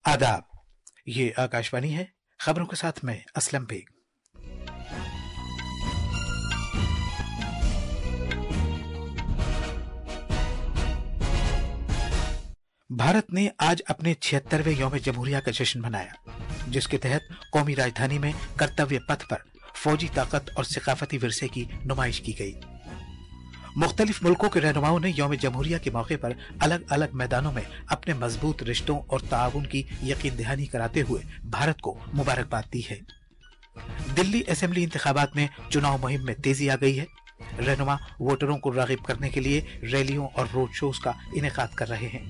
आदाब, ये आकाशवाणी है। खबरों के साथ मैं असलम बेग। भारत ने आज अपने 76वें यौम जमहूरिया का जश्न मनाया, जिसके तहत कौमी राजधानी में कर्तव्य पथ पर फौजी ताकत और सकाफती विरसे की नुमाइश की गई। मुख्तलिफ मुल्कों के रहनुमाओं ने यौम जमहूरिया के मौके पर अलग अलग मैदानों में अपने मजबूत रिश्तों और ताउन की यकीन दहानी कराते हुए भारत को मुबारकबाद दी है। दिल्ली असेंबली इंतखाबात में चुनाव मुहिम में तेजी आ गई है। रहनुमा वोटरों को रागिब करने के लिए रैलियों और रोड शोज का इनेकाद कर रहे हैं।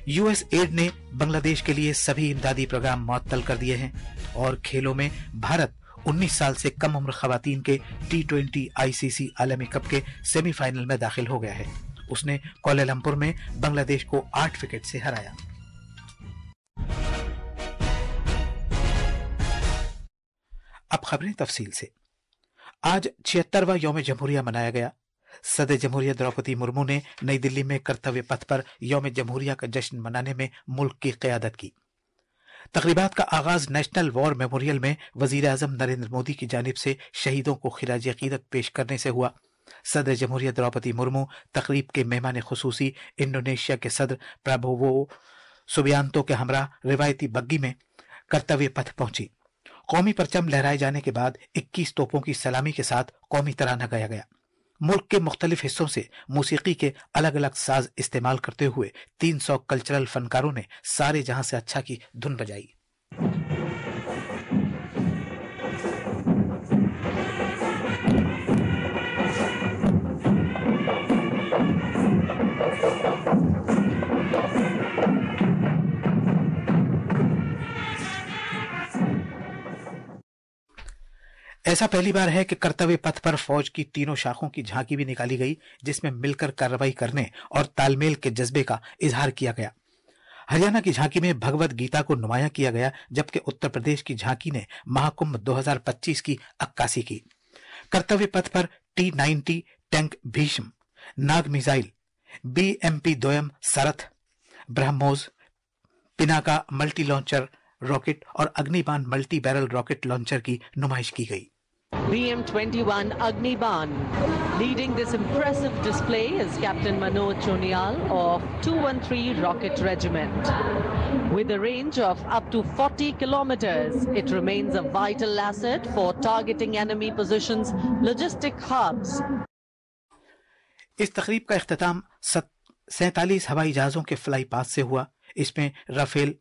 यूएस एड ने बांग्लादेश के लिए सभी इमदादी प्रोग्राम मुअत्तल कर दिए हैं और खेलों में भारत 19 साल से कम उम्र खवातीन के T20 ICC आलमी कप के सेमीफाइनल में दाखिल हो गया है। उसने कोलालमपुर में बांग्लादेश को 8 विकेट से हराया। अब खबरें तफसील से। आज 76वां यौम जमहूरिया मनाया गया। सदर जमहूरिया द्रौपदी मुर्मू ने नई दिल्ली में कर्तव्य पथ पर यौम जमहूरिया का जश्न मनाने में मुल्क की क़यादत की। तकरीबात का आगाज नेशनल वॉर मेमोरियल में वजीर आजम नरेंद्र मोदी की जानिब से शहीदों को खिराज अकीदत पेश करने से हुआ। सदर जमहूरिया द्रौपदी मुर्मू तकरीब के मेहमान खुसूसी इंडोनेशिया के सदर प्राबोवो सुबियांतो के हमरा रिवायती बग्गी में कर्तव्य पथ पहुंची। कौमी परचम लहराए जाने के बाद 21 तोपों की सलामी के साथ कौमी तराना गाया गया। मुल्क के मुख्तलिफ हिस्सों से मौसीकी के अलग अलग साज इस्तेमाल करते हुए 300 कल्चरल फनकारों ने सारे जहां से अच्छा की धुन बजाई। ऐसा पहली बार है कि कर्तव्य पथ पर फौज की तीनों शाखों की झांकी भी निकाली गई, जिसमें मिलकर कार्रवाई करने और तालमेल के जज्बे का इजहार किया गया। हरियाणा की झांकी में भगवत गीता को नुमाया किया गया, जबकि उत्तर प्रदेश की झांकी ने महाकुंभ 2025 की अक्कासी की। कर्तव्य पथ पर T-90 tank Bhishma, Nag missile, BMP दोयम Sarath, BrahMos, Pinaka multi launcher rocket और Agnibaan multi barrel rocket launcher की नुमाइश की गई। BM-21 Agniban. Leading this impressive display is Captain Manoj Chonial of 213 Rocket Regiment. With a range of up to 40 kilometers, it remains a vital asset for targeting enemy positions, logistic hubs. इस तकरीब का इख्तिताम 47 हवाई जहाजों के fly पास से हुआ। इसमें Rafale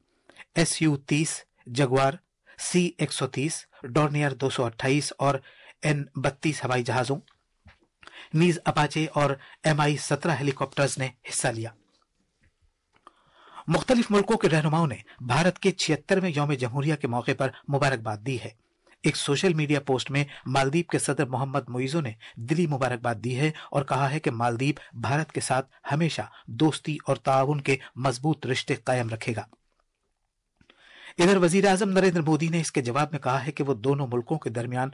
Su-30, Jaguar, C-130, Dornier 228 और N-32 हवाई जहाजों, नीज अपाचे और Mi-17 हेलीकॉप्टर्स ने हिस्सा लिया। मुख्तलिफ मुल्कों के रहनुमाओं ने भारत के 76वें यौम जमहूरिया के मौके पर मुबारकबाद दी है। एक सोशल मीडिया पोस्ट में मालदीव के सदर मोहम्मद मुइज़ो ने दिली मुबारकबाद दी है और कहा है कि मालदीव भारत के साथ हमेशा दोस्ती और ताउन के मजबूत रिश्ते कायम रखेगा। इधर वजीर आजम नरेंद्र मोदी ने इसके जवाब में कहा है कि वो दोनों मुल्कों के दरमियान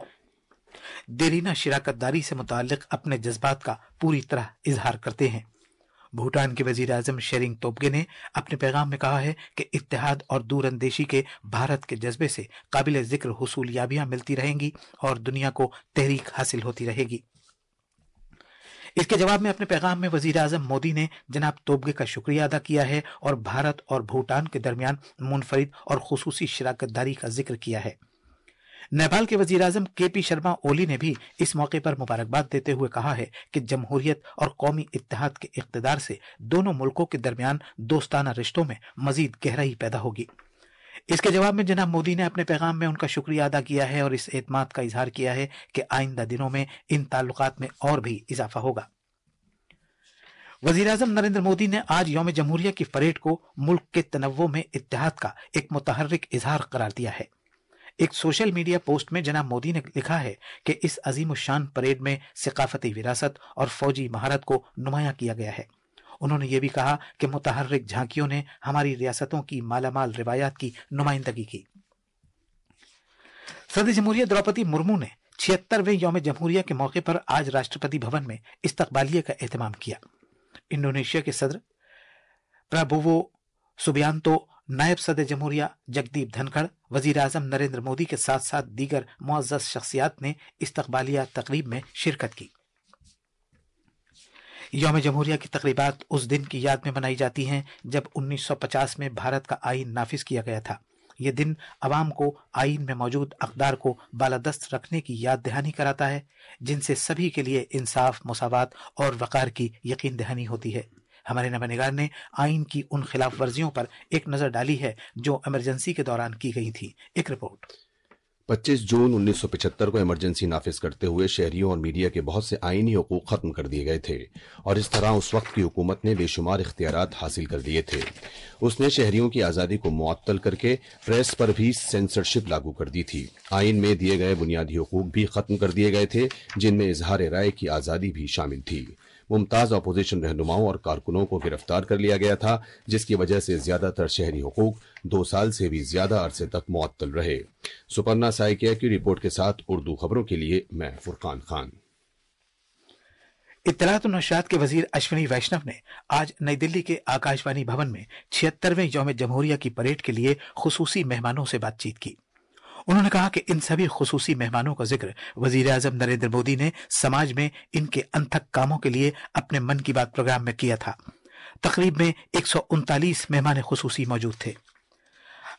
देरीना शिराकतदारी से मुताल्लिक अपने जज्बात का पूरी तरह इजहार करते हैं। भूटान के वजीर आजम शेरिंग तोब्गे ने अपने पैगाम में कहा है कि इत्तेहाद और दूरअंदेशी के भारत के जज्बे से काबिल जिक्र हुसूलियाबियां मिलती रहेंगी और दुनिया को तहरीक हासिल होती रहेगी। इसके जवाब में अपने पैगाम में वजीर आजम मोदी ने जनाब तोब्गे का शुक्रिया अदा किया है और भारत और भूटान के दरमियान मुनफरिद और खुसूसी शिराकतदारी का जिक्र किया है। नेपाल के वजीर आजम KP शर्मा ओली ने भी इस मौके पर मुबारकबाद देते हुए कहा है कि जमहूरियत और कौमी इत्तेहाद के इक़्तिदार से दोनों मुल्कों के दरमियान दोस्ताना रिश्तों में मजीद गहराई पैदा होगी। इसके जवाब में जनाब मोदी ने अपने पैगाम में उनका शुक्रिया अदा किया है और इस एतमाद का इजहार किया है कि आइंदा दिनों में इन ताल्लुकात में और भी इजाफा होगा। वजीर आजम नरेंद्र मोदी ने आज यौम जमहूरिया की परेड को मुल्क के तनव्वुर में इत्तेहाद का एक मुतहर्रिक इजहार करार दिया है। एक सोशल मीडिया पोस्ट में जनाब मोदी ने लिखा है कि इस अजीम शान परेड में सकाफती विरासत और फौजी महारत को नुमाया किया गया है। उन्होंने ये भी कहा कि मुतहर्रिक झांकियों ने हमारी रियासतों की मालामाल रिवायात की नुमाइंदगी की। सदर जमहूरिया द्रौपदी मुर्मू ने 76वें यौम जमहूरिया के मौके पर आज राष्ट्रपति भवन में इस्तकबालिये का एहतमाम किया। इंडोनेशिया के सदर प्राबोवो सुबियांतो नायब सदर जमहूरिया जगदीप धनखड़, वजीर आजम नरेंद्र मोदी के साथ साथ दीगर मुअज़्ज़ज़ शख्सियात ने इस्तक़बालिया तकरीब में शिरकत की। यौम जमहूरिया की तकरीबात उस दिन की याद में मनाई जाती हैं जब 1950 में भारत का आईन नाफिज किया गया था। ये दिन अवाम को आईन में मौजूद अक़दार को बालादस्त रखने की याद दहानी कराता है, जिनसे सभी के लिए इंसाफ, मुसावात और वक़ार की यकीन दहानी होती है। हमारे नवानिगार ने आईन की उन खिलाफ वर्जियों पर एक नज़र डाली है जो इमरजेंसी के दौरान की गई थी। एक रिपोर्ट। 25 जून 1975 को इमरजेंसी नाफिज करते हुए शहरियों और मीडिया के बहुत से आईनी हुकूक खत्म कर दिए गए थे और इस तरह उस वक्त की हुकूमत ने बेशुमार इख्तियारात हासिल कर लिए थे। उसने शहरियों की आज़ादी को मुअत्तल करके प्रेस पर भी सेंसरशिप लागू कर दी थी। आईन में दिए गए बुनियादी हुकूक भी खत्म कर दिए गए थे, जिनमें इजहार राय की आज़ादी भी शामिल थी। मुमताज अपोजिशन रहनुमाओं और कारकुनों को गिरफ्तार कर लिया गया था, जिसकी वजह से ज्यादातर शहरी हुकूक 2 साल से भी ज्यादा अरसे तक मुअत्तल रहे। सुपर्णा साइकिया की रिपोर्ट के साथ उर्दू खबरों के लिए मैं फुरकान खान। इत्तलात और नशरियात के वजीर अश्विनी वैष्णव ने आज नई दिल्ली के आकाशवाणी भवन में 76वें यौम जमहूरिया की परेड के लिए खुसूसी मेहमानों से बातचीत की। उन्होंने कहा कि इन सभी खुसूसी मेहमानों का जिक्र वजीर आजम नरेंद्र मोदी ने समाज में इनके अनथक कामों के लिए अपने मन की बात प्रोग्राम में किया था। तकरीब में 139 मेहमान खुसूसी मौजूद थे।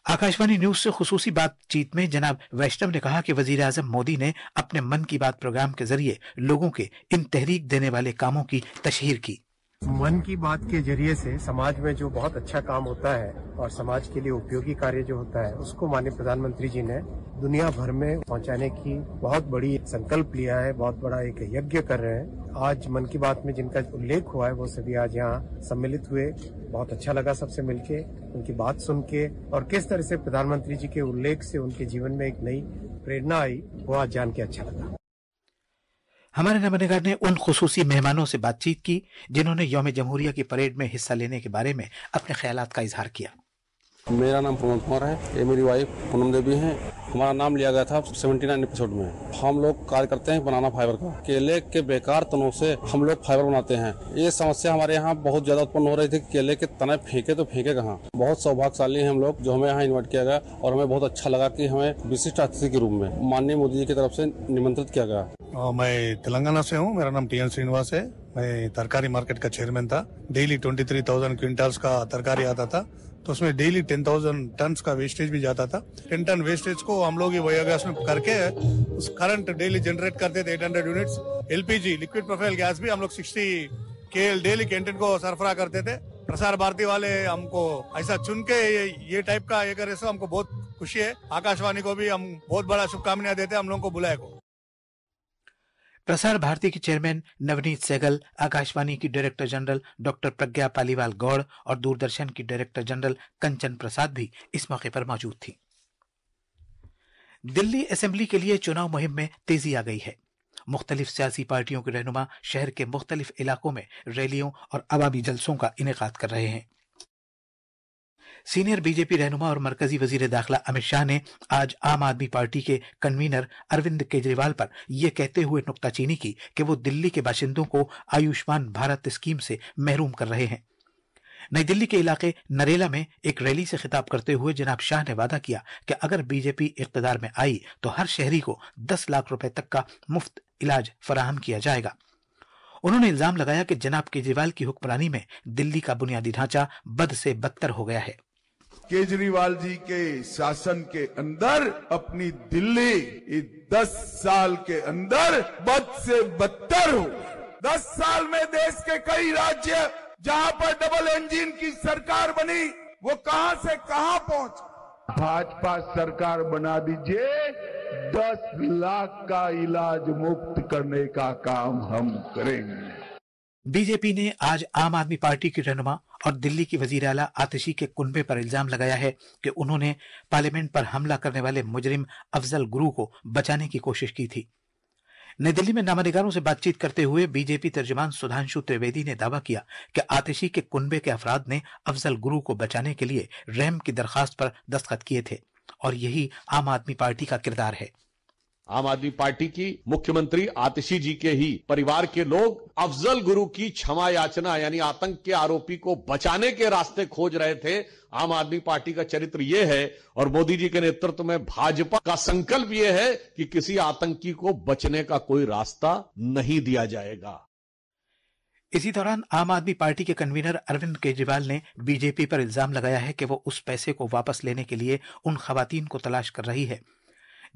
आकाशवाणी न्यूज से खुसूसी बातचीत में जनाब वैष्णव ने कहा कि वजीर आजम मोदी ने अपने मन की बात प्रोग्राम के जरिए लोगों के इन तहरीक देने वाले कामों की तशहीर की। मन की बात के जरिए से समाज में जो बहुत अच्छा काम होता है और समाज के लिए उपयोगी कार्य जो होता है, उसको माननीय प्रधानमंत्री जी ने दुनिया भर में पहुंचाने की बहुत बड़ी संकल्प लिया है, बहुत बड़ा एक यज्ञ कर रहे हैं। आज मन की बात में जिनका उल्लेख हुआ है वो सभी आज यहाँ सम्मिलित हुए। बहुत अच्छा लगा सबसे मिलके, उनकी बात सुन के, और किस तरह से प्रधानमंत्री जी के उल्लेख से उनके जीवन में एक नई प्रेरणा आई, वो आज जान के अच्छा लगा। हमारे नवानिगार ने उन खुसूसी मेहमानों से बातचीत की जिन्होंने यौम जमहूरिया की परेड में हिस्सा लेने के बारे में अपने ख्यालात का इजहार किया। मेरा नाम प्रमोद कुमार है, ये मेरी वाइफ पूनम देवी है। हमारा नाम लिया गया था 79 एपिसोड में। हम लोग कार्य करते हैं बनाना फाइबर का। केले के बेकार तनों से हम लोग फाइबर बनाते हैं। ये समस्या हमारे यहाँ बहुत ज्यादा उत्पन्न हो रही थी, केले के तने फेंके तो फेंके कहाँ। बहुत सौभाग्यशाली हैं हम लोग जो हमें यहाँ इन्वाइट किया गया, और हमें बहुत अच्छा लगा कि हमें विशिष्ट अतिथि के रूप में माननीय मोदी जी की तरफ से निमंत्रित किया गया। मैं तेलंगाना से हूँ, मेरा नाम TN श्रीनिवास है। मैं तरकारी मार्केट का चेयरमैन था। डेली 23,000 क्विंटल्स का तरकारी आता था, तो उसमें डेली 10,000 टन का वेस्टेज भी जाता था। 10 टन वेस्टेज को हम लोग बायोगैस में करके उस करंट डेली जनरेट करते थे 800 units. LPG liquid profile gas भी हम लोग 60 KL डेली कैंटीन को सरफरा करते थे। प्रसार भारती वाले हमको ऐसा चुन के ये टाइप का ये करे, हमको बहुत खुशी है। आकाशवाणी को भी हम बहुत बड़ा शुभकामनाएं देते हैं हम लोगों को बुलाए को। प्रसार भारती के चेयरमैन नवनीत सहगल, आकाशवाणी की director general doctor Pragya Paliwal Gaur और दूरदर्शन की डायरेक्टर जनरल कंचन प्रसाद भी इस मौके पर मौजूद थी। दिल्ली असेंबली के लिए चुनाव मुहिम में तेजी आ गई है। मुख्तलिफ सियासी पार्टियों के रहनुमा शहर के मुख्तलिफ इलाकों में रैलियों और अवामी जलसों का इनेकाद कर रहे हैं। सीनियर बीजेपी रहनुमा और मरकजी वजीर दाखिला अमित शाह ने आज आम आदमी पार्टी के कन्वीनर अरविंद केजरीवाल पर यह कहते हुए नुक्ताचीनी की कि वो दिल्ली के बाशिंदों को आयुष्मान भारत स्कीम से महरूम कर रहे हैं। नई दिल्ली के इलाके नरेला में एक रैली से खिताब करते हुए जनाब शाह ने वादा किया कि अगर बीजेपी इख्तिदार में आई तो हर शहरी को 10 लाख रुपए तक का मुफ्त इलाज फराहम किया जाएगा। उन्होंने इल्जाम लगाया कि जनाब केजरीवाल की हुक्मरानी में दिल्ली का बुनियादी ढांचा बद से बदतर हो गया है। केजरीवाल जी के शासन के अंदर अपनी दिल्ली 10 साल के अंदर बद से बदतर हो। 10 साल में देश के कई राज्य जहां पर डबल इंजन की सरकार बनी, वो कहां से कहां पहुंच। भाजपा सरकार बना दीजिए, 10 लाख का इलाज मुफ्त करने का काम हम करेंगे। बीजेपी ने आज आम आदमी पार्टी की रहनुमा और दिल्ली की वजीर आला आतिशी के कुनबे पर इल्जाम लगाया है कि उन्होंने पार्लियामेंट पर हमला करने वाले मुजरिम अफजल गुरु को बचाने की कोशिश की थी। नई दिल्ली में नामानिगारों से बातचीत करते हुए बीजेपी तर्जुमान सुधांशु त्रिवेदी ने दावा किया कि आतिशी के कुनबे के अफराद ने अफजल गुरु को बचाने के लिए रहम की दरखास्त पर दस्तखत किए थे और यही आम आदमी पार्टी का किरदार है। आम आदमी पार्टी की मुख्यमंत्री आतिशी जी के ही परिवार के लोग अफजल गुरु की क्षमा याचना यानी आतंक के आरोपी को बचाने के रास्ते खोज रहे थे। आम आदमी पार्टी का चरित्र यह है और मोदी जी के नेतृत्व में भाजपा का संकल्प यह है कि किसी आतंकी को बचने का कोई रास्ता नहीं दिया जाएगा। इसी दौरान आम आदमी पार्टी के कन्वीनर अरविंद केजरीवाल ने बीजेपी पर इल्जाम लगाया है कि वो उस पैसे को वापस लेने के लिए उन खवातीन को तलाश कर रही है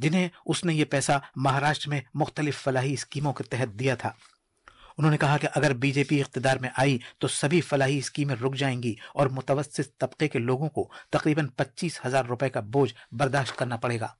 जिन्हें उसने ये पैसा महाराष्ट्र में मुख्तलिफ फलाही स्कीमों के तहत दिया था। उन्होंने कहा कि अगर बीजेपी इख्तिदार में आई तो सभी फलाही स्कीमें रुक जाएंगी और मुतवस्सित तबके के लोगों को तकरीबन 25,000 रुपए का बोझ बर्दाश्त करना पड़ेगा।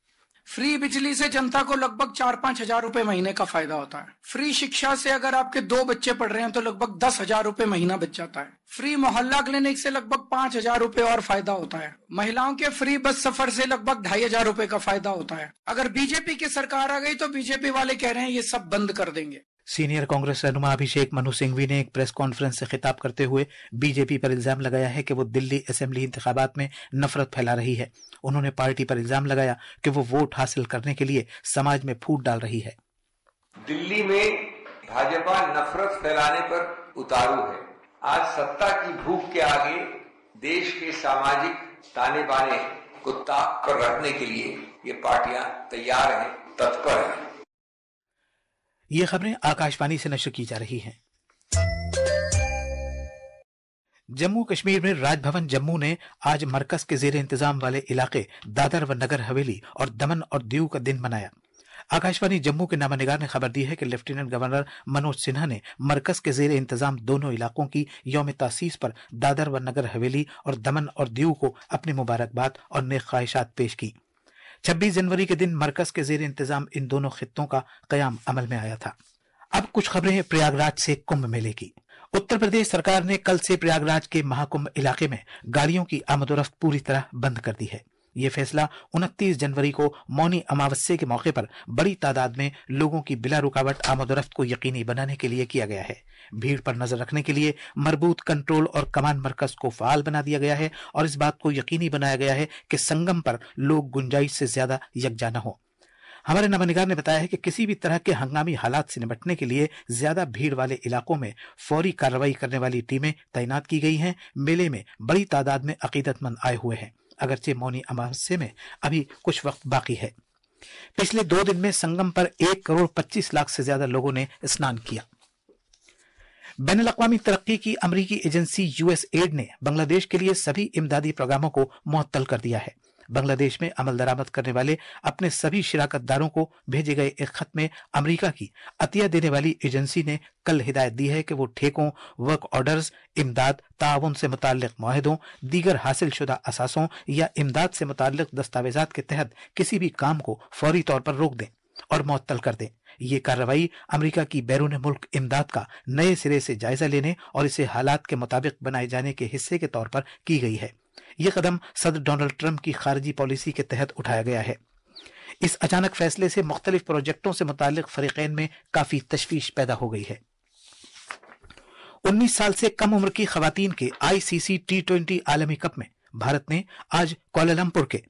फ्री बिजली से जनता को लगभग 4-5 हजार रुपए महीने का फायदा होता है। फ्री शिक्षा से अगर आपके 2 बच्चे पढ़ रहे हैं तो लगभग 10,000 रुपए महीना बच जाता है। फ्री मोहल्ला क्लिनिक से लगभग 5,000 रुपए और फायदा होता है। महिलाओं के फ्री बस सफर से लगभग 2,500 रुपए का फायदा होता है। अगर बीजेपी की सरकार आ गई तो बीजेपी वाले कह रहे हैं ये सब बंद कर देंगे। सीनियर कांग्रेस रहनुमा अभिषेक मनु सिंघवी ने एक प्रेस कॉन्फ्रेंस से खिताब करते हुए बीजेपी पर इल्जाम लगाया है कि वो दिल्ली असेंबली इंतखाबात में नफरत फैला रही है। उन्होंने पार्टी पर इल्जाम लगाया कि वो वोट हासिल करने के लिए समाज में फूट डाल रही है। दिल्ली में भाजपा नफरत फैलाने पर उतारू है। आज सत्ता की भूख के आगे देश के सामाजिक ताने बाने को ताक पर रखने के लिए ये पार्टियां तैयार हैं, तत्पर हैं। ये खबरें आकाशवाणी से नशर की जा रही हैं। जम्मू कश्मीर में राजभवन जम्मू ने आज मरकज के जेर इंतजाम वाले इलाके दादर व नगर हवेली और दमन और दीव का दिन मनाया। आकाशवाणी जम्मू के नामानिगार ने खबर दी है कि लेफ्टिनेंट गवर्नर मनोज सिन्हा ने मरकज के जेर इंतजाम दोनों इलाकों की यौम तासीस पर दादर व नगर हवेली और दमन और दीव को अपनी मुबारकबाद और नेक ख्वाहिशात पेश की। 26 जनवरी के दिन मरकज के जेर इंतजाम इन दोनों खित्तों का कयाम अमल में आया था। अब कुछ खबरें प्रयागराज से कुंभ मेले की। उत्तर प्रदेश सरकार ने कल से प्रयागराज के महाकुंभ इलाके में गाड़ियों की आमदोरफ्त पूरी तरह बंद कर दी है। ये फैसला 29 जनवरी को मौनी अमावस्या के मौके पर बड़ी तादाद में लोगों की बिला रुकावट आमदोरफ्त को यकीनी बनाने के लिए किया गया है। भीड़ पर नजर रखने के लिए मरबूत कंट्रोल और कमान मरकज को फाल बना दिया गया है और इस बात को यकीनी बनाया गया है कि संगम पर लोग गुंजाइश से ज्यादा यकजा न हो। हमारे नामानिगार ने बताया है कि किसी भी तरह के हंगामी हालात से निपटने के लिए ज्यादा भीड़ वाले इलाकों में फौरी कार्रवाई करने वाली टीमें तैनात की गई हैं। मेले में बड़ी तादाद में अकीदतमंद आए हुए हैं। अगरचे मौनी अमावस्या में अभी कुछ वक्त बाकी है। पिछले 2 दिन में संगम पर 1,25,00,000 से ज्यादा लोगों ने स्नान किया। बैनुल-अक़वामी तरक्की की अमरीकी एजेंसी USAID ने बांग्लादेश के लिए सभी इमदादी प्रोग्रामों को मुअत्तल कर दिया है। बांग्लादेश में अमल दरामद करने वाले अपने सभी शिराकतदारों को भेजे गए एक खत में अमेरिका की अतिया देने वाली एजेंसी ने कल हिदायत दी है कि वो ठेकों, वर्क ऑर्डर्स, इमदाद, ताउन से मुताल्लिक मुआहदों, दीगर हासिल शुदा असासों या इमदाद से मुताल्लिक दस्तावेजात के तहत किसी भी काम को फौरी तौर पर रोक दें और मुअत्तल कर दें। ये कार्रवाई अमेरिका की बैरून मुल्क इमदाद का नए सिरे से जायजा लेने और इसे हालात के मुताबिक बनाए जाने के हिस्से के तौर पर की गई है। ये कदम सदर डोनाल्ड ट्रंप की खारजी पॉलिसी के तहत उठाया गया है। इस अचानक फैसले से मुख्तलिफ प्रोजेक्टों से मुताल्लिक फरीकैन में काफी तशवीश पैदा हो गई है। 19 साल से कम उम्र की खवातीन के ICC T20 आलमी कप में भारत ने आज कुआलालंपुर के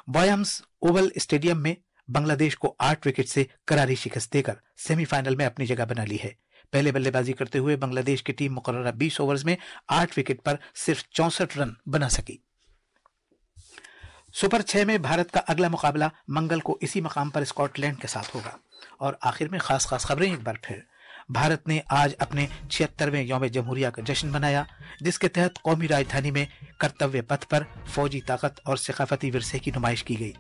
बॉयम्स ओवल स्टेडियम में बांग्लादेश को 8 विकेट से करारी शिकस्त देकर सेमीफाइनल में अपनी जगह बना ली है। पहले बल्लेबाजी करते हुए बांग्लादेश की टीम मुकर्ररा 20 ओवर्स में 8 विकेट पर सिर्फ 64 रन बना सकी। सुपर 6 में भारत का अगला मुकाबला मंगल को इसी मकाम पर स्कॉटलैंड के साथ होगा। और आखिर में खास खबरें एक बार फिर। भारत ने आज अपने 76वें यौम जमहूरिया का जश्न मनाया, जिसके तहत कौमी राजधानी में कर्तव्य पथ पर फौजी ताकत और सकाफती विरसे की नुमाइश की गई।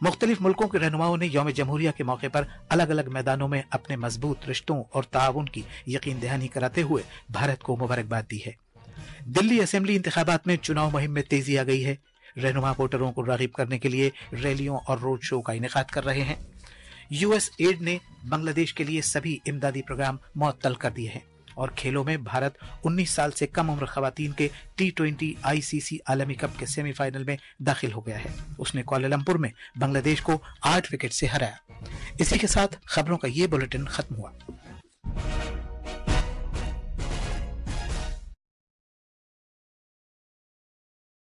मुख्तलिफ मुल्कों के रहनुमाओं ने यौम जमहूरिया के मौके पर अलग अलग मैदानों में अपने मजबूत रिश्तों और ताउन की यकीन दहानी कराते हुए भारत को मुबारकबाद दी है। दिल्ली असेंबली इंतखाबात में चुनाव मुहिम में तेजी आ गई है। रहनुमा वोटरों को राग़िब करने के लिए रैलियों और रोड शो का इनेकाद कर रहे हैं। USAID ने बांग्लादेश के लिए सभी इमदादी प्रोग्राम मुअत्तल कर दिए हैं। और खेलों में भारत 19 साल से कम उम्र खवातीन के T20 ICC आलमी कप के सेमीफाइनल में दाखिल हो गया है। उसने कुआलालंपुर में बांग्लादेश को 8 विकेट से हराया। इसी के साथ खबरों का ये बुलेटिन खत्म हुआ।